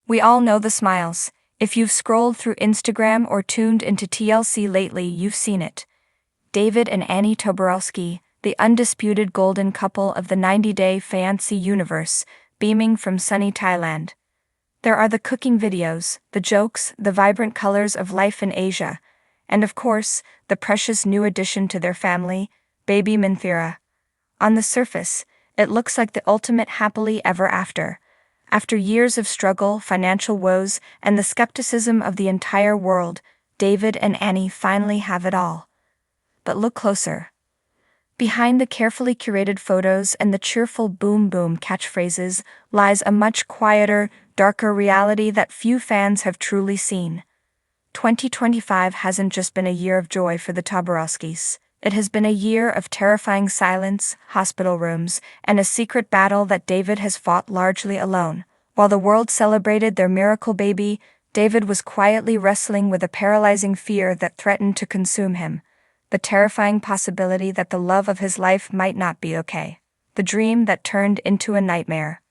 We all know the smiles. If you've scrolled through Instagram or tuned into TLC lately, you've seen it. David and Annie Toborowsky, the undisputed golden couple of the 90-day Fiance universe, beaming from sunny Thailand. There are the cooking videos, the jokes, the vibrant colors of life in Asia, and of course, the precious new addition to their family, baby Minthira. On the surface, it looks like the ultimate happily ever after. After years of struggle, financial woes, and the skepticism of the entire world, David and Annie finally have it all. But look closer. Behind the carefully curated photos and the cheerful boom boom catchphrases lies a much quieter, darker reality that few fans have truly seen. 2025 hasn't just been a year of joy for the TOBOROWSKY'S. It has been a year of terrifying silence, hospital rooms, and a secret battle that David has fought largely alone. While the world celebrated their miracle baby, David was quietly wrestling with a paralyzing fear that threatened to consume him. The terrifying possibility that the love of his life might not be okay. The dream that turned into a nightmare.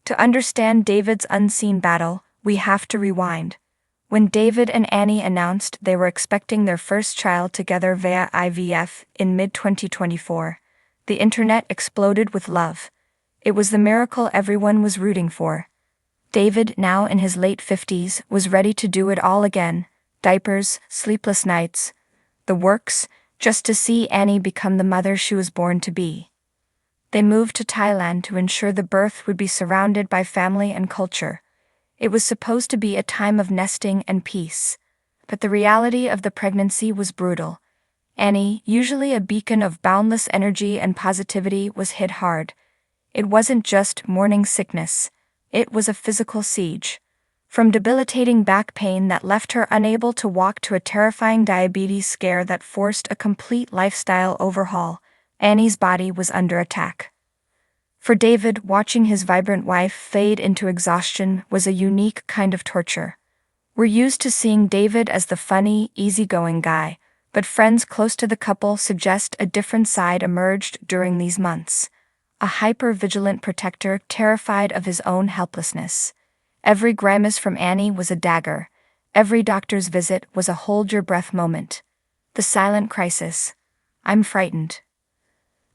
To understand David's unseen battle, we have to rewind. When David and Annie announced they were expecting their first child together via IVF in mid-2024, the internet exploded with love. It was the miracle everyone was rooting for. David, now in his late 50s, was ready to do it all again. Diapers, sleepless nights, the works, just to see Annie become the mother she was born to be. They moved to Thailand to ensure the birth would be surrounded by family and culture. It was supposed to be a time of nesting and peace. But the reality of the pregnancy was brutal. Annie, usually a beacon of boundless energy and positivity, was hit hard. It wasn't just morning sickness. It was a physical siege. From debilitating back pain that left her unable to walk to a terrifying diabetes scare that forced a complete lifestyle overhaul, Annie's body was under attack. For David, watching his vibrant wife fade into exhaustion was a unique kind of torture. We're used to seeing David as the funny, easygoing guy, but friends close to the couple suggest a different side emerged during these months. A hyper-vigilant protector terrified of his own helplessness. Every grimace from Annie was a dagger. Every doctor's visit was a hold-your-breath moment. The silent crisis. I'm frightened.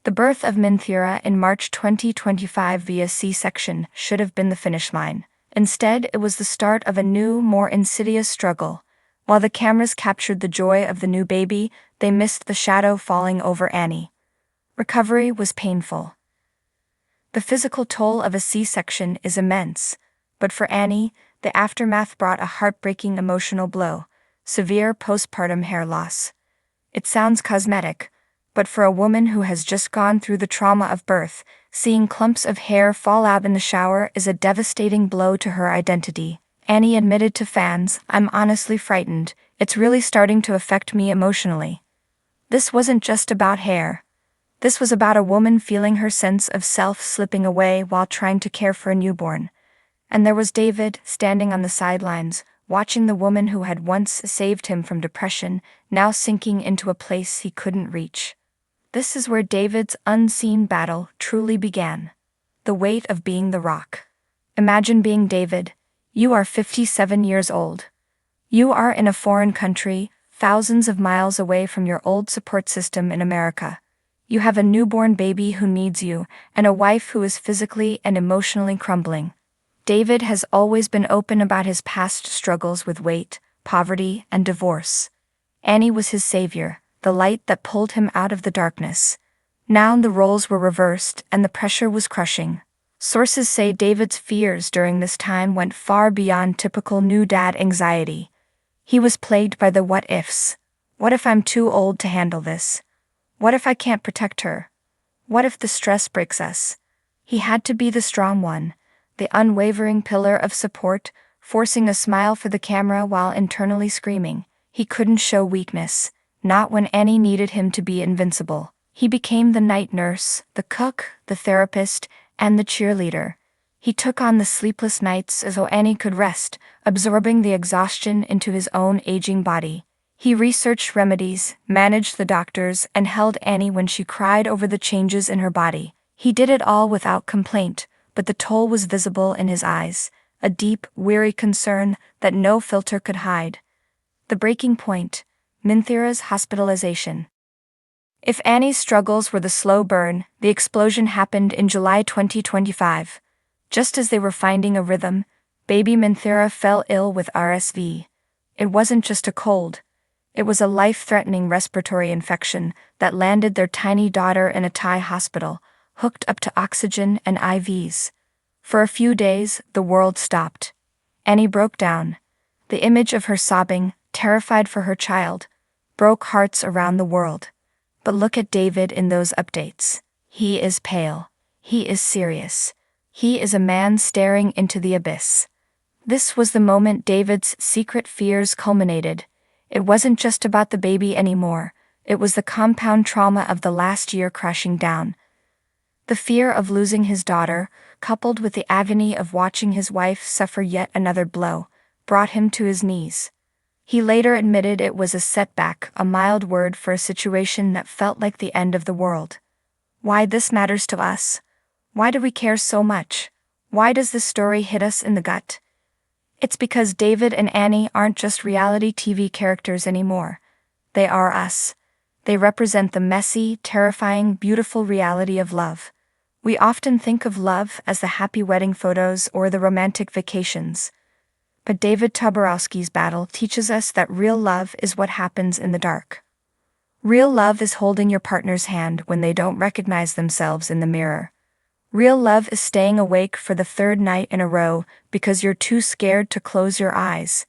The birth of Minthira in March 2025 via C-section should have been the finish line. Instead, it was the start of a new, more insidious struggle. While the cameras captured the joy of the new baby, they missed the shadow falling over Annie. Recovery was painful. The physical toll of a C-section is immense, but for Annie, the aftermath brought a heartbreaking emotional blow: severe postpartum hair loss. It sounds cosmetic, but for a woman who has just gone through the trauma of birth, seeing clumps of hair fall out in the shower is a devastating blow to her identity. Annie admitted to fans, "I'm honestly frightened. It's really starting to affect me emotionally." This wasn't just about hair. This was about a woman feeling her sense of self slipping away while trying to care for a newborn. And there was David, standing on the sidelines, watching the woman who had once saved him from depression, now sinking into a place he couldn't reach. This is where David's unseen battle truly began. The weight of being the rock. Imagine being David. You are 57 years old. You are in a foreign country, thousands of miles away from your old support system in America. You have a newborn baby who needs you, and a wife who is physically and emotionally crumbling. David has always been open about his past struggles with weight, poverty, and divorce. Annie was his savior, the light that pulled him out of the darkness. Now the roles were reversed, and the pressure was crushing. Sources say David's fears during this time went far beyond typical new dad anxiety. He was plagued by the what-ifs. What if I'm too old to handle this? What if I can't protect her? What if the stress breaks us? He had to be the strong one, the unwavering pillar of support, forcing a smile for the camera while internally screaming. He couldn't show weakness, not when Annie needed him to be invincible. He became the night nurse, the cook, the therapist, and the cheerleader. He took on the sleepless nights as though Annie could rest, absorbing the exhaustion into his own aging body. He researched remedies, managed the doctors, and held Annie when she cried over the changes in her body. He did it all without complaint, but the toll was visible in his eyes. a deep, weary concern that no filter could hide. The breaking point: Minthira's hospitalization. If Annie's struggles were the slow burn, the explosion happened in July 2025. Just as they were finding a rhythm, baby Minthira fell ill with RSV. It wasn't just a cold. It was a life-threatening respiratory infection that landed their tiny daughter in a Thai hospital, hooked up to oxygen and IVs. For a few days, the world stopped. Annie broke down. The image of her sobbing, terrified for her child, broke hearts around the world. But look at David in those updates. He is pale. He is serious. He is a man staring into the abyss. This was the moment David's secret fears culminated. It wasn't just about the baby anymore. It was the compound trauma of the last year crashing down. The fear of losing his daughter, coupled with the agony of watching his wife suffer yet another blow, brought him to his knees. He later admitted it was a setback, a mild word for a situation that felt like the end of the world. Why this matters to us? Why do we care so much? Why does this story hit us in the gut? It's because David and Annie aren't just reality TV characters anymore. They are us. They represent the messy, terrifying, beautiful reality of love. We often think of love as the happy wedding photos or the romantic vacations. But David TOBOROWSKY'S battle teaches us that real love is what happens in the dark. Real love is holding your partner's hand when they don't recognize themselves in the mirror. Real love is staying awake for the third night in a row because you're too scared to close your eyes.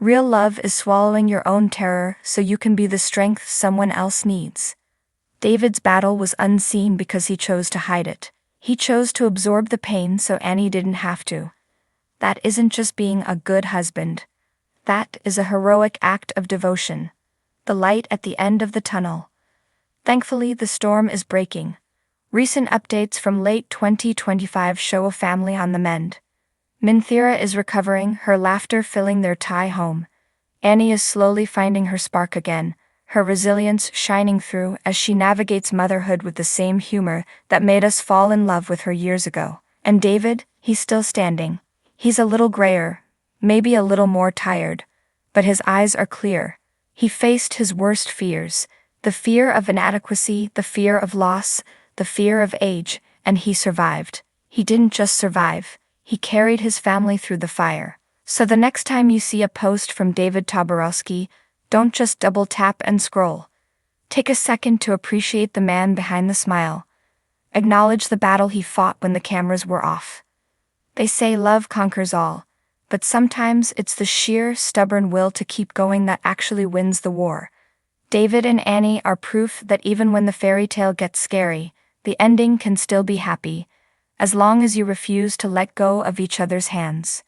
Real love is swallowing your own terror so you can be the strength someone else needs. David's battle was unseen because he chose to hide it. He chose to absorb the pain so Annie didn't have to. That isn't just being a good husband. That is a heroic act of devotion. The light at the end of the tunnel. Thankfully, the storm is breaking. Recent updates from late 2025 show a family on the mend. Minthira is recovering, her laughter filling their Thai home. Annie is slowly finding her spark again, her resilience shining through as she navigates motherhood with the same humor that made us fall in love with her years ago. And David, he's still standing. He's a little grayer, maybe a little more tired, but his eyes are clear. He faced his worst fears, the fear of inadequacy, the fear of loss, the fear of age, and he survived. He didn't just survive, he carried his family through the fire. So the next time you see a post from David TOBOROWSKY, don't just double tap and scroll. Take a second to appreciate the man behind the smile. Acknowledge the battle he fought when the cameras were off. They say love conquers all, but sometimes it's the sheer, stubborn will to keep going that actually wins the war. David and Annie are proof that even when the fairy tale gets scary, the ending can still be happy, as long as you refuse to let go of each other's hands.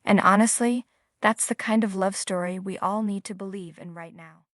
And honestly, that's the kind of love story we all need to believe in right now.